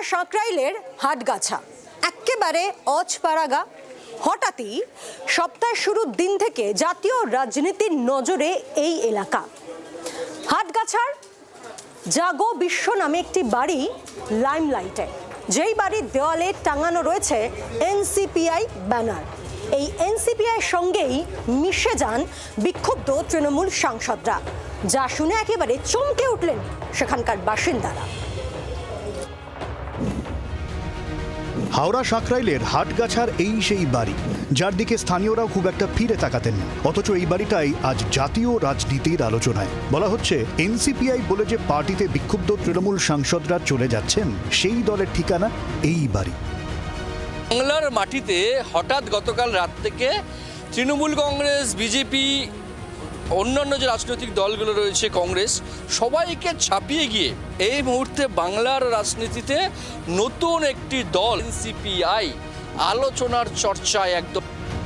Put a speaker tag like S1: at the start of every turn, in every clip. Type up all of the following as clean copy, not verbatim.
S1: সাঁকরাইলের হাটগাছা একেবারে অচপাড়াগা। হঠাৎই সপ্তাহের শুরুর দিন থেকে জাতীয় রাজনীতির নজরে এই এলাকা। হাটগাছার জাগো বিশ্ব নামে একটি বাড়ি লাইমলাইটে, যেই বাড়ির দেওয়ালে টাঙানো রয়েছে এনসিপিআই ব্যানার। এই এনসিপিআই সঙ্গেই মিশে যান বিক্ষুব্ধ তৃণমূল সাংসদরা, যা শুনে একেবারে চমকে উঠলেন সেখানকার বাসিন্দারা।
S2: হাওড়া সাঁকরাইলের হাটগাছার এই সেই বাড়ি, যার দিকে স্থানীয়রাও খুব একটা ফিরে তাকাতেন না, অথচ এই বাড়িটাই আজ জাতীয় রাজনীতির আলোচনায়। বলা হচ্ছে এনসিপিআই বলে যে পার্টিতে বিক্ষুব্ধ তৃণমূল সাংসদরা চলে যাচ্ছেন, সেই দলের ঠিকানা এই বাড়ি।
S3: বাংলার মাটিতে হঠাৎ গতকাল রাত থেকে তৃণমূল কংগ্রেস, বিজেপি, অন্যান্য যে রাজনৈতিক দলগুলো রয়েছে, কংগ্রেস, সবাইকে ছাপিয়ে গিয়ে এই মুহূর্তে বাংলার রাজনীতিতে নতুন একটি দল এনসিপিআই আলোচনার চর্চায় একদম।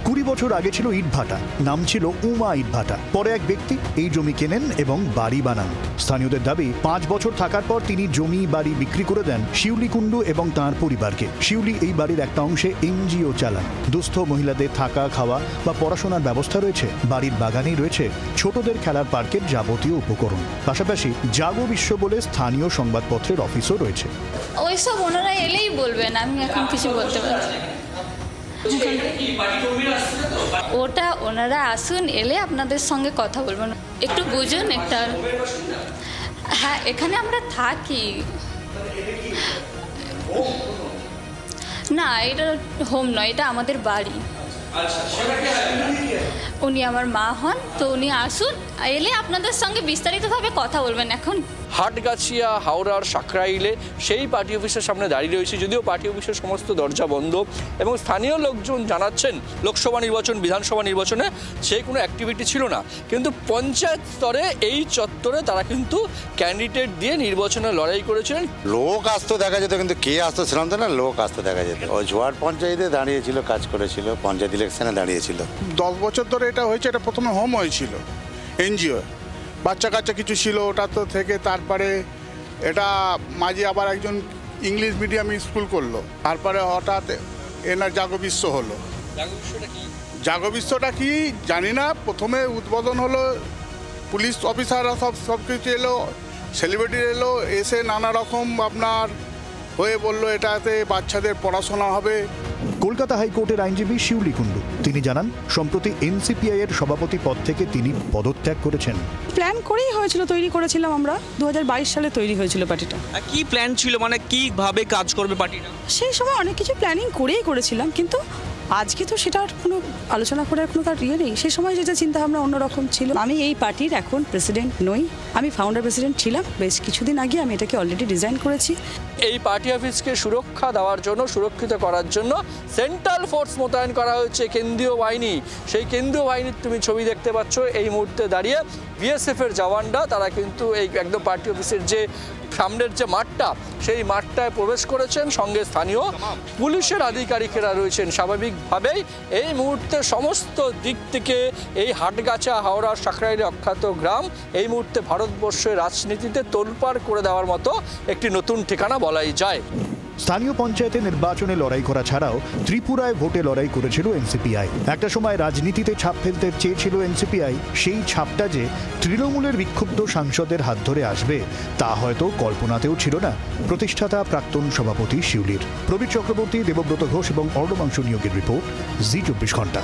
S2: 20 বছর আগে ছিল ইটভাটা, নাম ছিল উমা ইটভাটা। পরে এক ব্যক্তি এই জমি কেনেন এবং বাড়ি বানান। স্থানীয়দের দাবি 5 বছর থাকার পর তিনি জমি বাড়ি বিক্রি করে দেন শিউলি কুণ্ডু এবং তাঁর পরিবারকে। শিউলি এই বাড়ির একটা অংশে এনজিও চালান। দুস্থ মহিলাদের থাকা, খাওয়া বা পড়াশোনার ব্যবস্থা রয়েছে। বাড়ির বাগানেই রয়েছে ছোটদের খেলার পার্কের যাবতীয় উপকরণ। পাশাপাশি জাগো বিশ্ব বলে স্থানীয় সংবাদপত্রের অফিসও রয়েছে।
S4: ওইসব ওনারা এলেই বলবেন, আমি এখন কিছু বলতে পারছি। ওটা ওনারা আসুন, এলে আপনাদের সঙ্গে কথা বলবেন, একটু বুঝুন একটা। হ্যাঁ, এখানে আমরা থাকি না, এটা হোম নয়, এটা আমাদের বাড়ি। উনি আমার মা হন, তো উনি আসুন, এলে আপনাদের সঙ্গে বিস্তারিতভাবে কথা বলবেন। এখন
S3: হাটগাছিয়া হাওড়ার সাঁকরাইলে সেই পার্টি অফিসের সামনে দাঁড়িয়ে রয়েছে। যদিও পার্টি অফিসের সমস্ত দরজা বন্ধ এবং স্থানীয় লোকজন জানাচ্ছেন লোকসভা নির্বাচন, বিধানসভা নির্বাচনে সেই কোনো অ্যাক্টিভিটি ছিল না, কিন্তু পঞ্চায়েত স্তরে এই চত্বরে তারা কিন্তু ক্যান্ডিডেট দিয়ে নির্বাচনে লড়াই করেছিলেন।
S5: লোক আসতো দেখা যেত, কিন্তু কে আসতো সেরকম তো না, লোক আসতো দেখা যেত। ওই জোয়ার পঞ্চায়েতে দাঁড়িয়েছিল, কাজ করেছিল, পঞ্চায়েত ইলেকশনে দাঁড়িয়েছিল।
S6: 10 বছর ধরে এটা হয়েছে। এটা প্রথমে হোম হয়েছিল, এনজিও, বাচ্চা কাচ্চা কিছু ছিল, ওটা তো থেকে তারপরে এটা মাঝে আবার একজন ইংলিশ মিডিয়াম স্কুল করলো, তারপরে হঠাৎ এনার জাগো বিশ্ব হলো। জাগো বিশ্বটা কি জানি না। প্রথমে উদ্বোধন হলো, পুলিশ অফিসাররা সব কিছু এলো, সেলিব্রিটি এলো, এসে নানা রকম আপনার হয়ে বললো এটাতে বাচ্চাদের পড়াশোনা হবে।
S2: কলকাতা হাইকোর্টের আইনজীবী শিউলি কুণ্ডু তিনি জানান, সম্প্রতি এনসিপিআই এর সভাপতি পদ থেকে তিনি পদত্যাগ করেছেন।
S7: প্ল্যান করেই হয়েছিল, তৈরি করেছিলাম আমরা। 2022 সালে তৈরি হয়েছিল পার্টিটা।
S8: কি প্ল্যান ছিল, মানে কিভাবে কাজ করবে পার্টিটা?
S7: সেই সময় অনেক কিছু প্ল্যানিং করেছিলাম, কিন্তু আজকে তো সেটার কোনো আলোচনা করার কোনো তার ইয়ে নেই। সেই সময় যেটা চিন্তা ভাবনা অন্যরকম ছিল। আমি এই পার্টির এখন প্রেসিডেন্ট নই, আমি ফাউন্ডার প্রেসিডেন্ট ছিলাম বেশ কিছুদিন আগে। আমি এটাকে অলরেডি ডিজাইন করেছি।
S3: এই পার্টি অফিসকে সুরক্ষা দেওয়ার জন্য, সুরক্ষিত করার জন্য সেন্ট্রাল ফোর্স মোতায়েন করা হয়েছে, কেন্দ্রীয় বাহিনী। সেই কেন্দ্রীয় বাহিনীর তুমি ছবি দেখতে পাচ্ছ এই মুহূর্তে দাঁড়িয়ে। বিএসএফ এর জওয়ানরা তারা কিন্তু এই একদম পার্টি অফিসের যে সামনের যে মাঠটা, সেই মাঠটায় প্রবেশ করেছেন। সঙ্গে স্থানীয় পুলিশের আধিকারিকেরা রয়েছেন। স্বাভাবিকভাবেই এই মুহূর্তে সমস্ত দিক থেকে এই হাটগাছা হাওড়া সাঁকরাইলে অখ্যাত গ্রাম এই মুহূর্তে ভারতবর্ষের রাজনীতিতে তোলপাড় করে দেওয়ার মতো একটি নতুন ঠিকানা বলাই যায়।
S2: স্থানীয় পঞ্চায়েতে নির্বাচনে লড়াই করা ছাড়াও ত্রিপুরায় ভোটে লড়াই করেছিল এনসিপিআই। একটা সময় রাজনীতিতে ছাপ ফেলতে চেয়েছিল এনসিপিআই। সেই ছাপটা যে তৃণমূলের বিক্ষুব্ধ সাংসদের হাত ধরে আসবে, তা হয়তো কল্পনাতেও ছিল না প্রতিষ্ঠাতা প্রাক্তন সভাপতি শিউলির। প্রবীর চক্রবর্তী, দেবব্রত ঘোষ এবং অর্ণবাংশু নিয়োগের রিপোর্ট, জি 24 ঘন্টা।